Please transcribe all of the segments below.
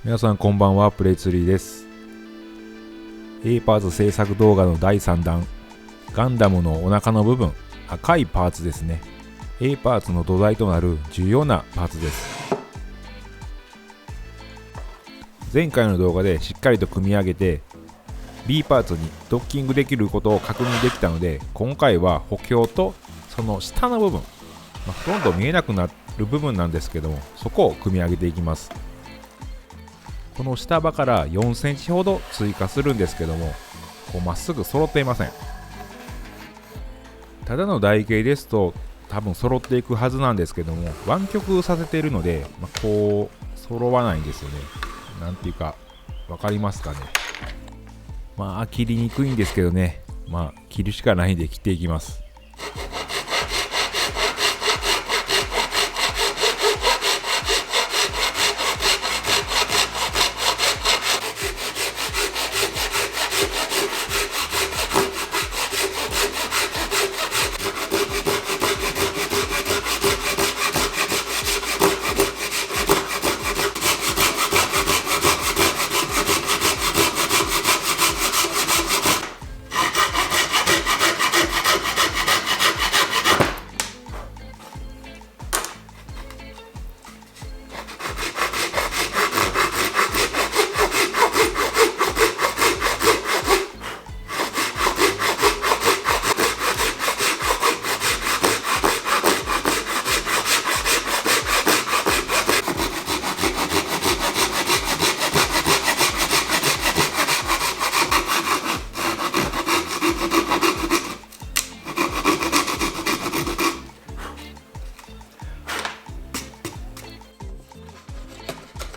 皆さんこんばんは、プレイツリーです。A パーツ制作動画の第3弾、ガンダムのお腹の部分、赤いパーツですね。A パーツの土台となる重要なパーツです。前回の動画でしっかりと組み上げて B パーツにドッキングできることを確認できたので、今回は補強とその下の部分、ほとんど見えなくなる部分なんですけども、そこを組み上げていきます。この下刃から4センチほど追加するんですけども、まっすぐ揃っていません。ただの台形ですと多分揃っていくはずなんですけども、湾曲させているので、こう揃わないんですよね。なんていうか分かりますかね。切りにくいんですけどね、切るしかないんで切っていきます。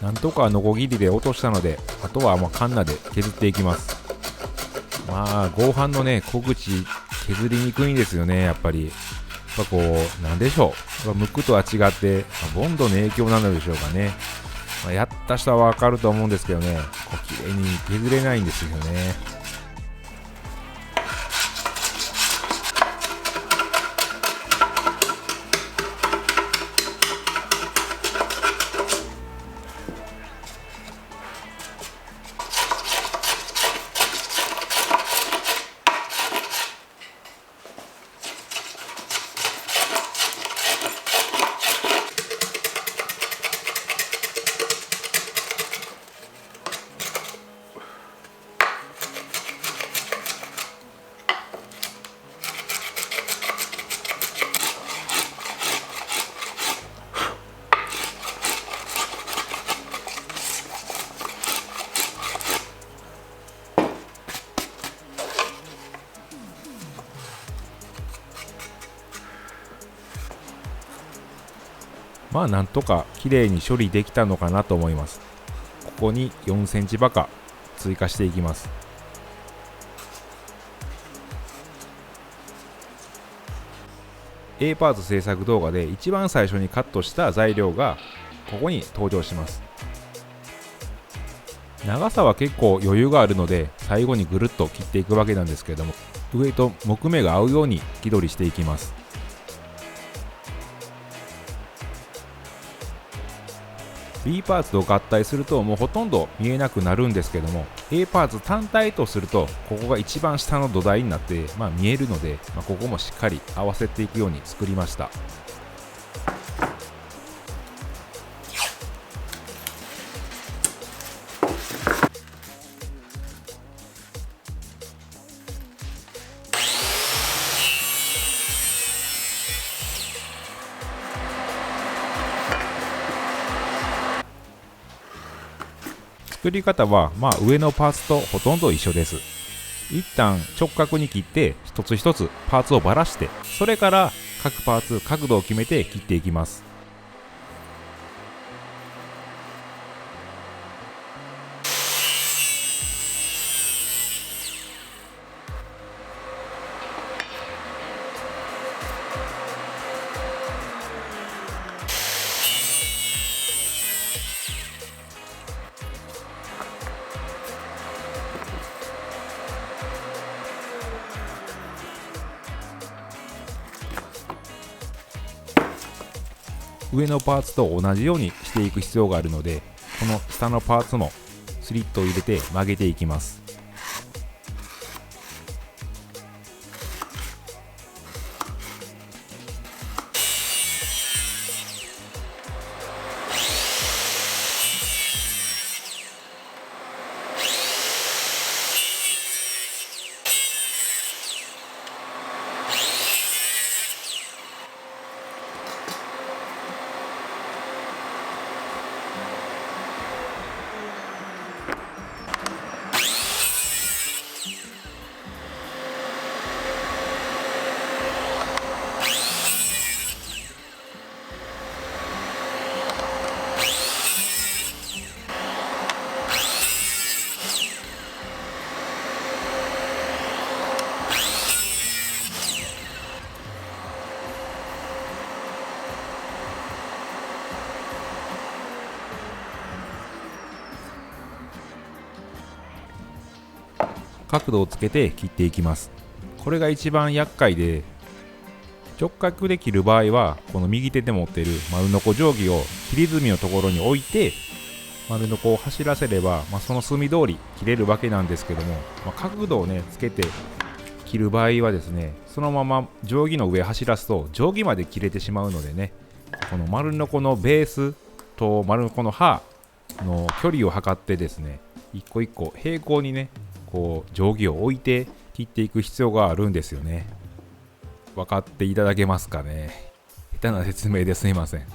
なんとかノコギリで落としたので、あとはカンナで削っていきます。合板のね、小口削りにくいんですよね。やっぱりなんでしょう、ムックとは違ってボンドの影響なのでしょうかね。やった人はわかると思うんですけどね、綺麗に削れないんですよね。なんとか綺麗に処理できたのかなと思います。ここに4センチバカ追加していきます。A パーツ制作動画で一番最初にカットした材料がここに登場します。長さは結構余裕があるので、最後にぐるっと切っていくわけなんですけれども、上と木目が合うように木取りしていきます。B パーツと合体するともうほとんど見えなくなるんですけども、 A パーツ単体とするとここが一番下の土台になって、見えるので、ここもしっかり合わせていくように作りました。作り方は上のパーツとほとんど一緒です。一旦直角に切って一つ一つパーツをばらして、それから各パーツ角度を決めて切っていきます。上のパーツと同じようにしていく必要があるので、この下のパーツもスリットを入れて曲げていきます。角度をつけて切っていきます。これが一番厄介で、直角で切る場合はこの右手で持っている丸ノコ定規を切り墨のところに置いて丸ノコを走らせれば、その墨通り切れるわけなんですけども、角度をねつけて切る場合はですね、そのまま定規の上走らすと定規まで切れてしまうのでね、この丸ノコのベースと丸ノコの刃の距離を測ってですね、一個一個平行にねこう定規を置いて切っていく必要があるんですよね。分かっていただけますかね。下手な説明ですいません。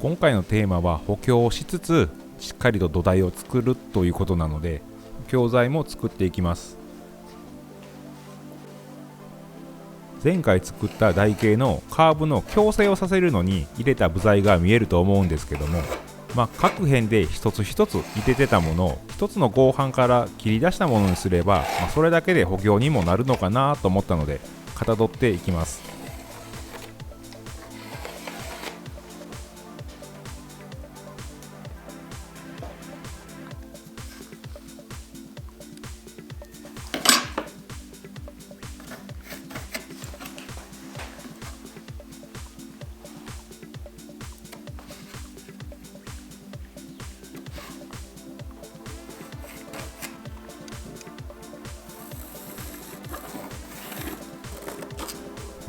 今回のテーマは補強をしつつしっかりと土台を作るということなので、補強材も作っていきます。前回作った台形のカーブの矯正をさせるのに入れた部材が見えると思うんですけども、各辺で一つ一つ入れてたものを一つの合板から切り出したものにすれば、それだけで補強にもなるのかなと思ったのでかたどっていきます。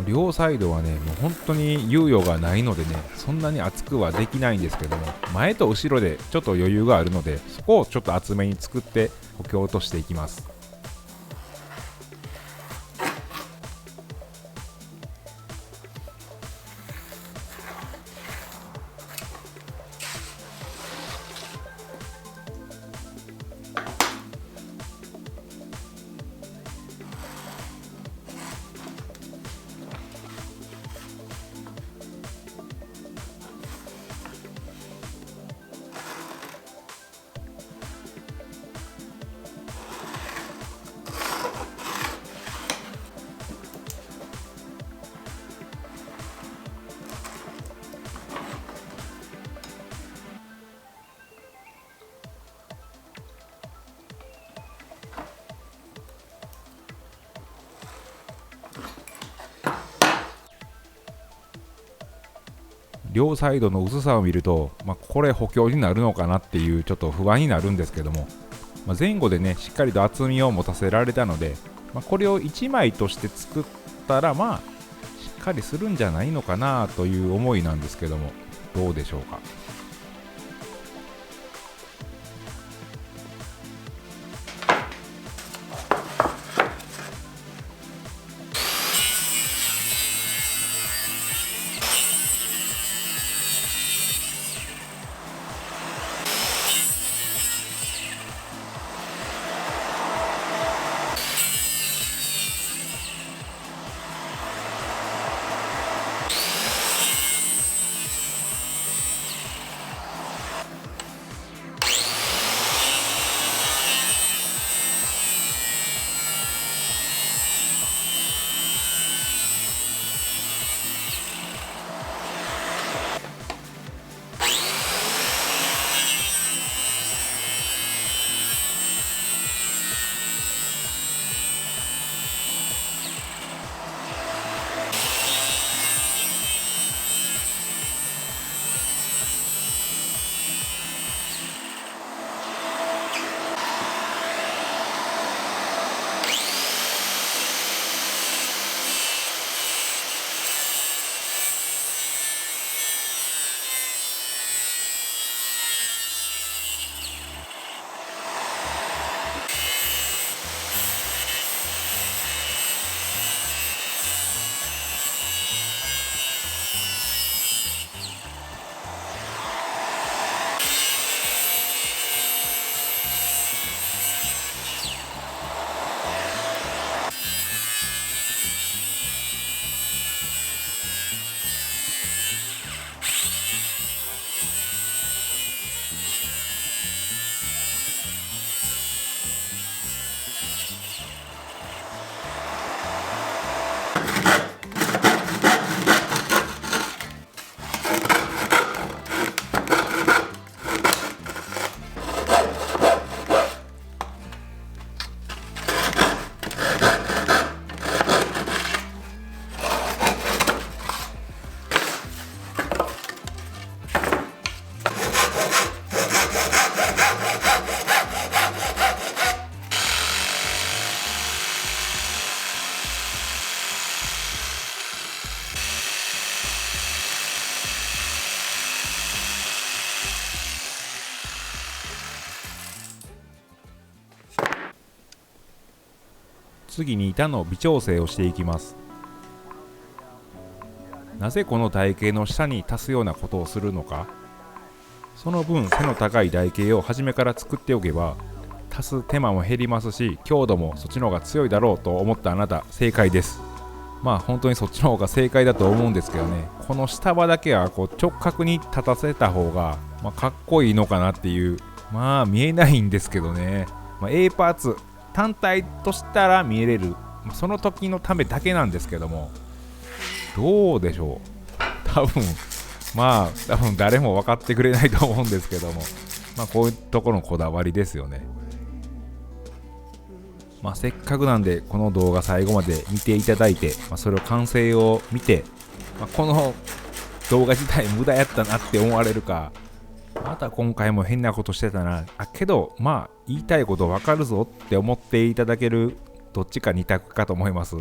両サイドはね、もう本当に猶予がないのでね、そんなに厚くはできないんですけども、前と後ろでちょっと余裕があるので、そこをちょっと厚めに作って補強としていきます。両サイドの薄さを見ると、これ補強になるのかなっていうちょっと不安になるんですけども、前後でねしっかりと厚みを持たせられたので、これを1枚として作ったらしっかりするんじゃないのかなという思いなんですけども、どうでしょうか。次に板の微調整をしていきます。なぜこの台形の下に足すようなことをするのか、その分背の高い台形を初めから作っておけば足す手間も減りますし、強度もそっちの方が強いだろうと思ったあなた、正解です。本当にそっちの方が正解だと思うんですけどね、この下場だけは直角に立たせた方が、かっこいいのかなっていう、見えないんですけどね、A パーツ単体としたら見えれる、その時のためだけなんですけども、どうでしょう。多分誰も分かってくれないと思うんですけども、こういうところのこだわりですよね。せっかくなんでこの動画最後まで見ていただいて、それを完成を見て、この動画自体無駄やったなって思われるか、また今回も変なことしてたなけど言いたいこと分かるぞって思っていただける、どっちか2択かと思います。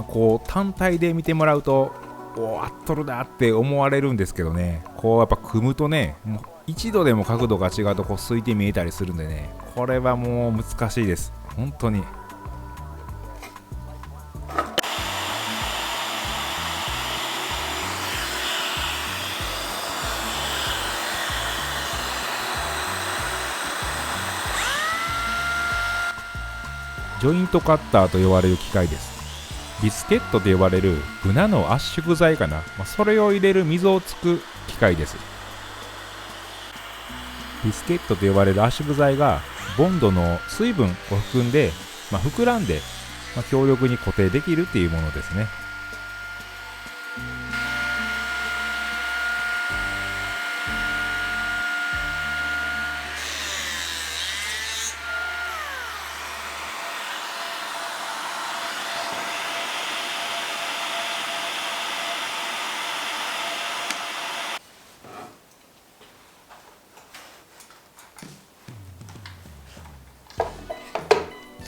こう単体で見てもらうと合っとるなって思われるんですけどね、こうやっぱ組むとね、もう一度でも角度が違うと空いて見えたりするんでね、これはもう難しいです本当に。ジョイントカッターと呼ばれる機械です。ビスケットと呼ばれるブナの圧縮剤かな、それを入れる溝をつく機械です。ビスケットと呼ばれる圧縮剤がボンドの水分を含んで、膨らんで、強力に固定できるっていうものですね。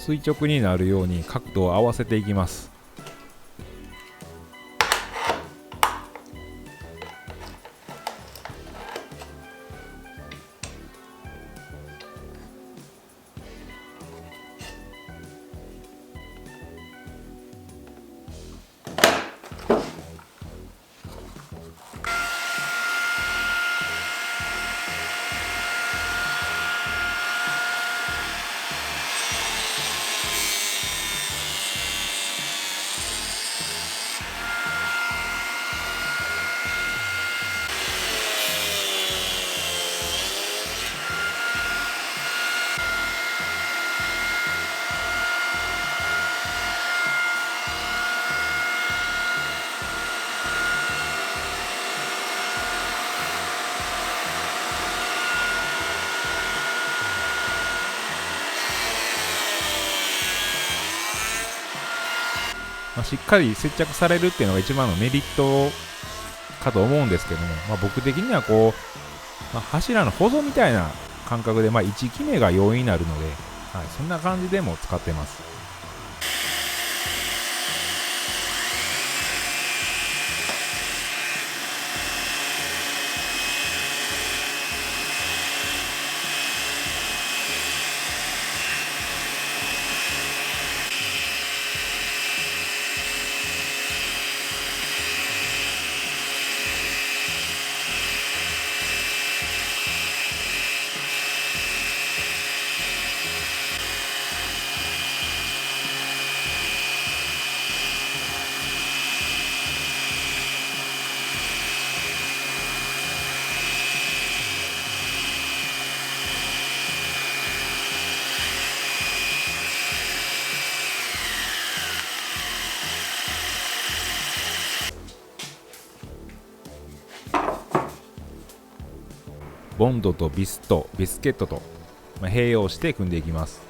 垂直になるように角度を合わせていきます。しっかり接着されるっていうのが一番のメリットかと思うんですけども、僕的には柱の保存みたいな感覚で、位置決めが容易になるので、そんな感じでも使ってます。ボンドとビスケットと併用して組んでいきます。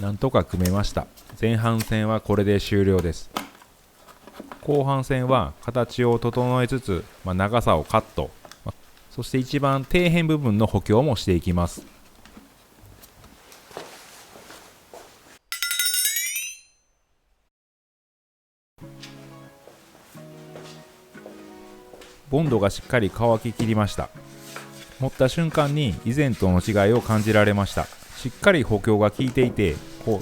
なんとか組めました。前半戦はこれで終了です。後半戦は形を整えつつ、長さをカット、そして一番底辺部分の補強もしていきます。ボンドがしっかり乾ききりました。持った瞬間に以前との違いを感じられました。しっかり補強が効いていて、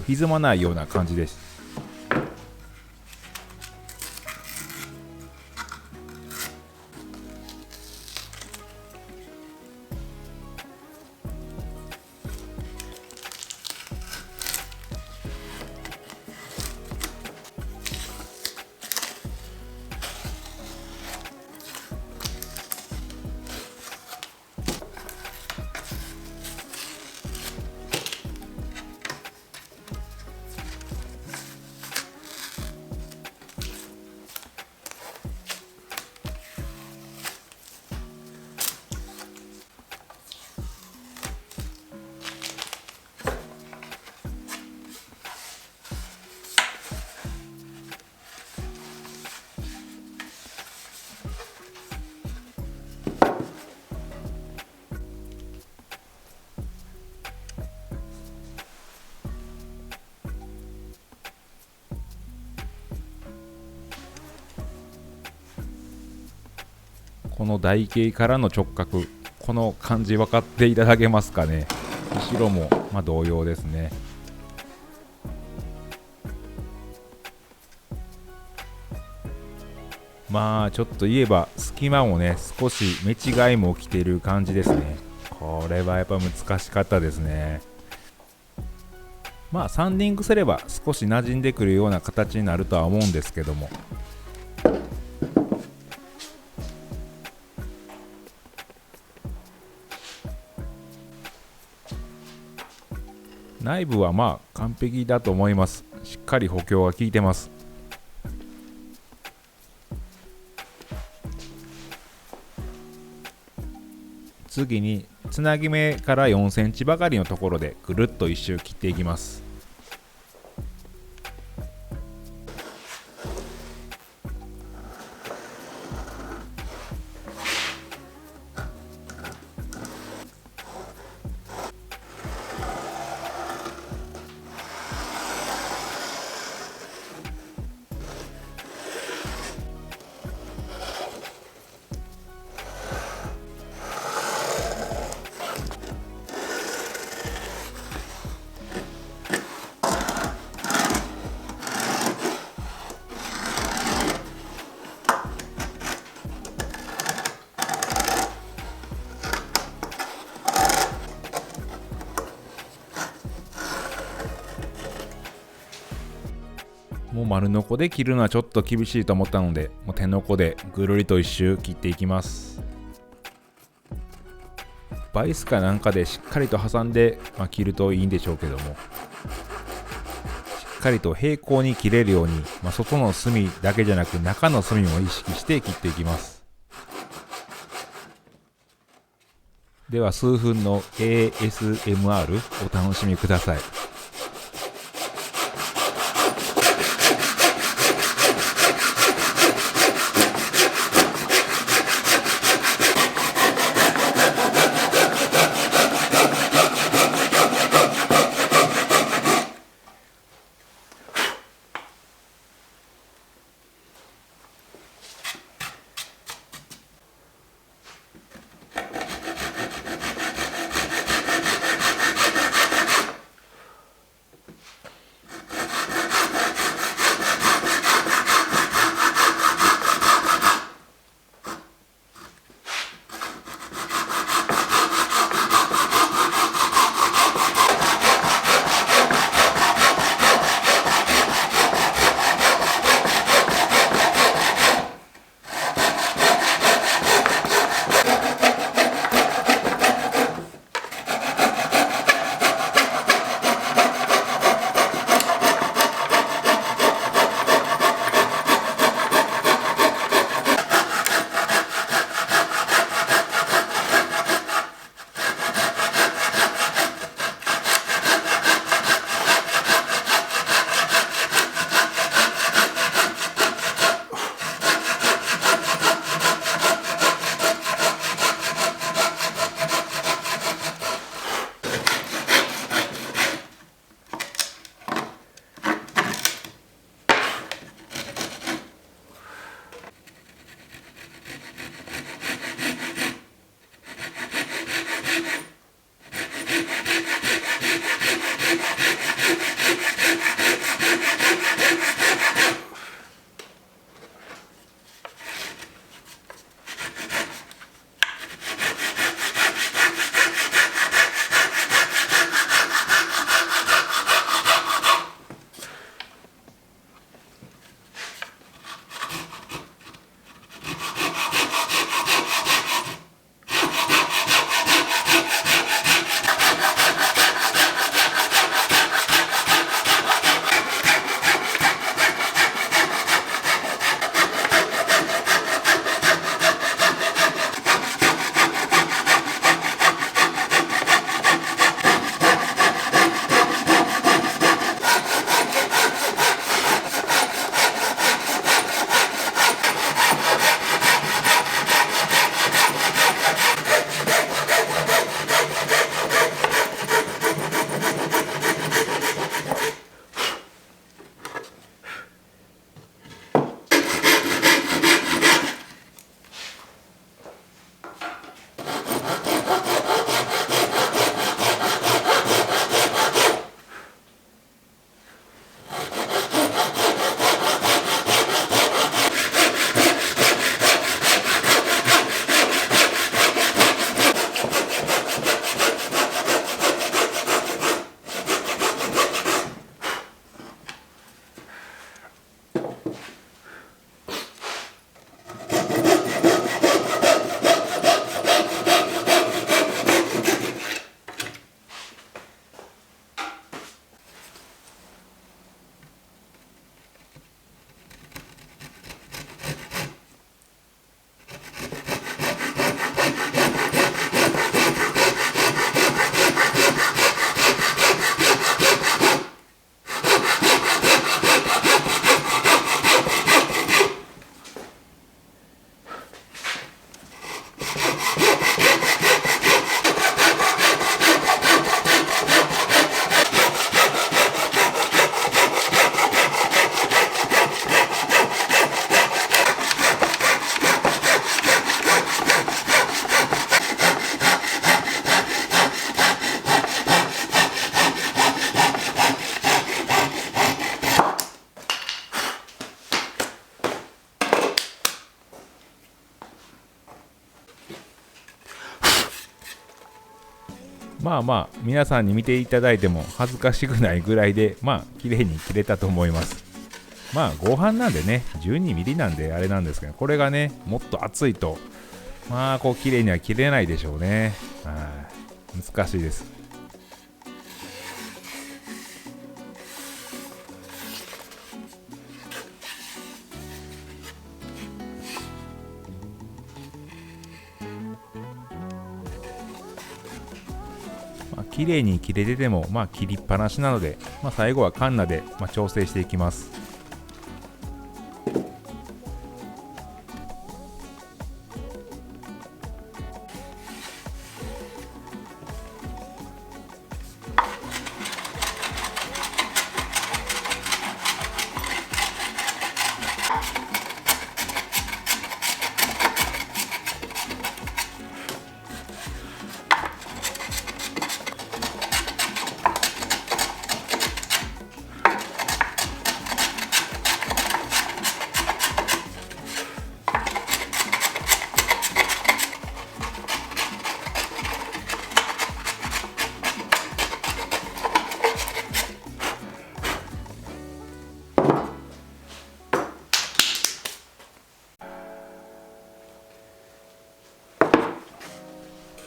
歪まないような感じです。この台形からの直角、この感じ分かっていただけますかね。後ろも同様ですね。ちょっと言えば隙間もね、少し目違いも起きている感じですね。これはやっぱ難しかったですね。サンディングすれば少し馴染んでくるような形になるとは思うんですけども、内部は完璧だと思います。しっかり補強が効いてます。次につなぎ目から4センチばかりのところでぐるっと一周切っていきます。もう丸ノコで切るのはちょっと厳しいと思ったので、もう手ノコでぐるりと一周切っていきます。バイスかなんかでしっかりと挟んで、切るといいんでしょうけども、しっかりと平行に切れるように、外の隅だけじゃなく中の隅も意識して切っていきます。では数分の ASMR お楽しみください。まあまあ皆さんに見ていただいても恥ずかしくないぐらいで綺麗に切れたと思います。合飯なんでね12ミリなんであれなんですけど、これがねもっと厚いとこう綺麗には切れないでしょうね。難しいです。綺麗に切れてても切りっぱなしなので、最後はカンナで調整していきます。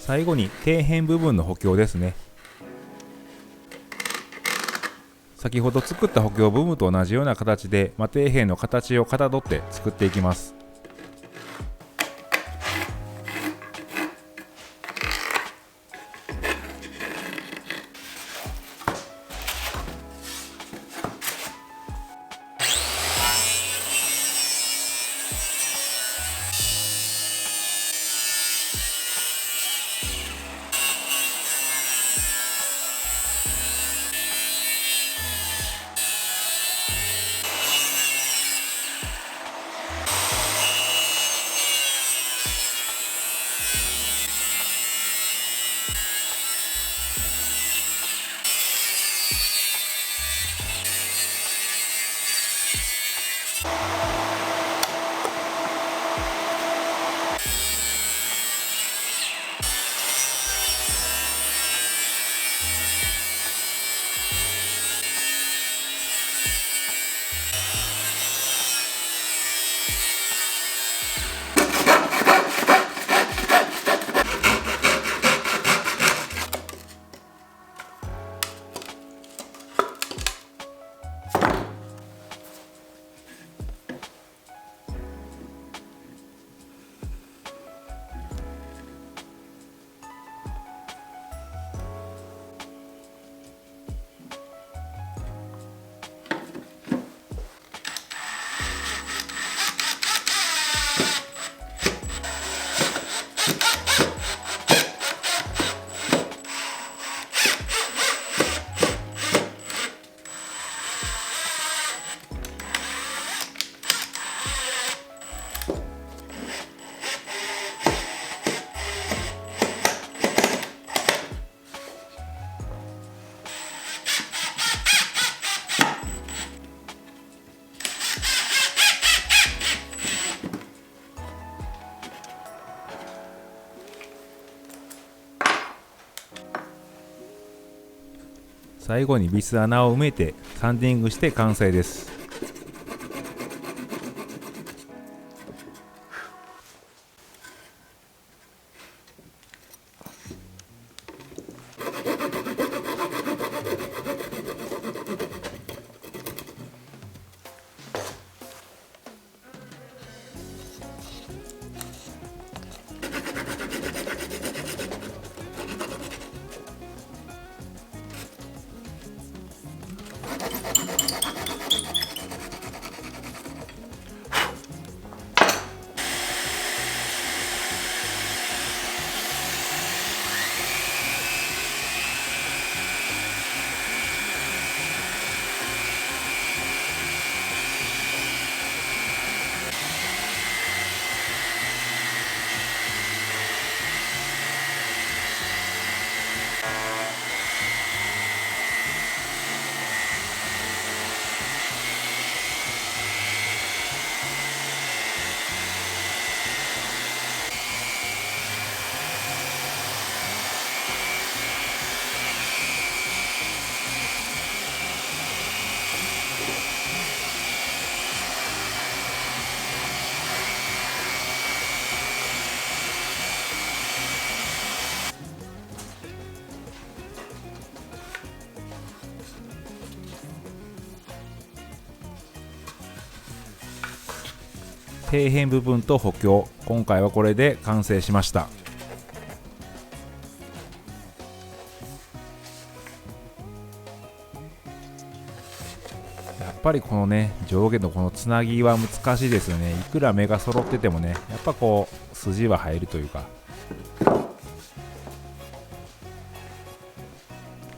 最後に底辺部分の補強ですね。先ほど作った補強部分と同じような形で、底辺の形をかたどって作っていきます。最後にビス穴を埋めてサンディングして完成です。底辺部分と補強、今回はこれで完成しました。やっぱりこのね上下のこのつなぎは難しいですよね。いくら目が揃っててもね、やっぱこう筋は入るというか、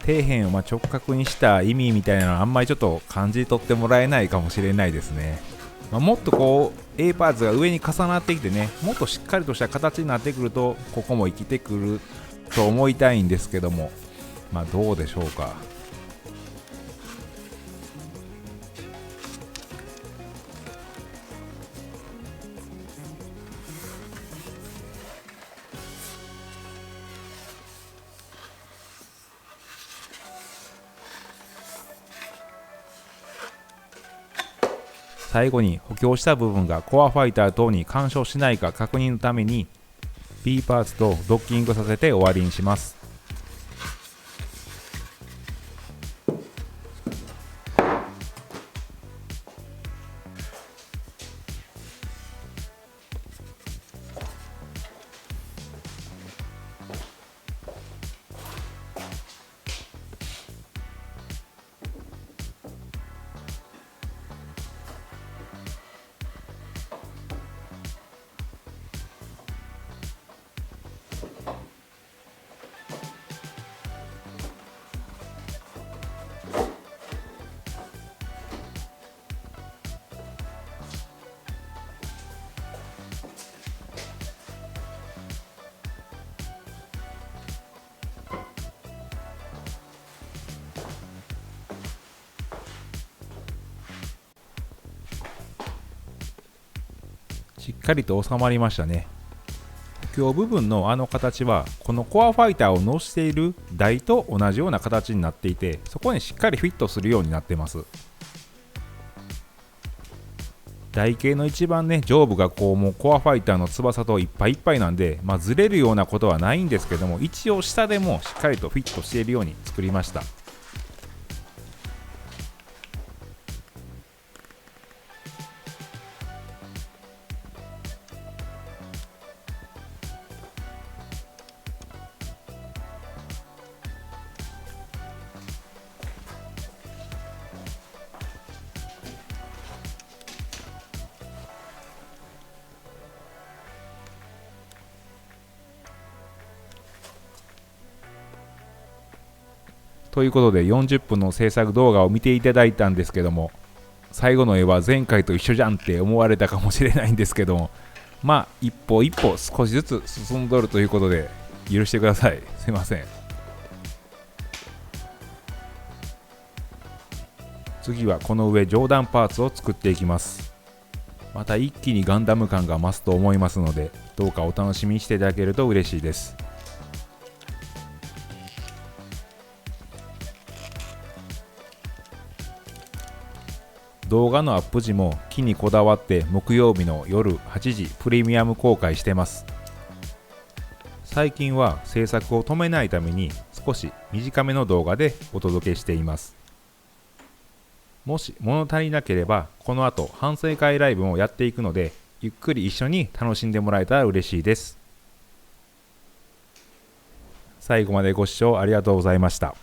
底辺を直角にした意味みたいなのはあんまりちょっと感じ取ってもらえないかもしれないですね。もっとこう A パーツが上に重なってきてね、もっとしっかりとした形になってくるとここも生きてくると思いたいんですけども、どうでしょうか。最後に補強した部分がコアファイター等に干渉しないか確認のために B パーツとドッキングさせて終わりにします。しっかりと収まりましたね。補強部分のあの形はこのコアファイターを乗せている台と同じような形になっていて、そこにしっかりフィットするようになってます。台形の一番ね上部がこうもうコアファイターの翼といっぱいいっぱいなんで、ずれるようなことはないんですけども、一応下でもしっかりとフィットしているように作りました。ということで40分の制作動画を見ていただいたんですけども、最後の絵は前回と一緒じゃんって思われたかもしれないんですけども、一歩一歩少しずつ進んどるということで許してください。すいません。次はこの上上段パーツを作っていきます。また一気にガンダム感が増すと思いますので、どうかお楽しみにしていただけると嬉しいです。動画のアップ時も木にこだわって木曜日の夜8時プレミアム公開してます。最近は制作を止めないために少し短めの動画でお届けしています。もし物足りなければこの後反省会ライブもやっていくので、ゆっくり一緒に楽しんでもらえたら嬉しいです。最後までご視聴ありがとうございました。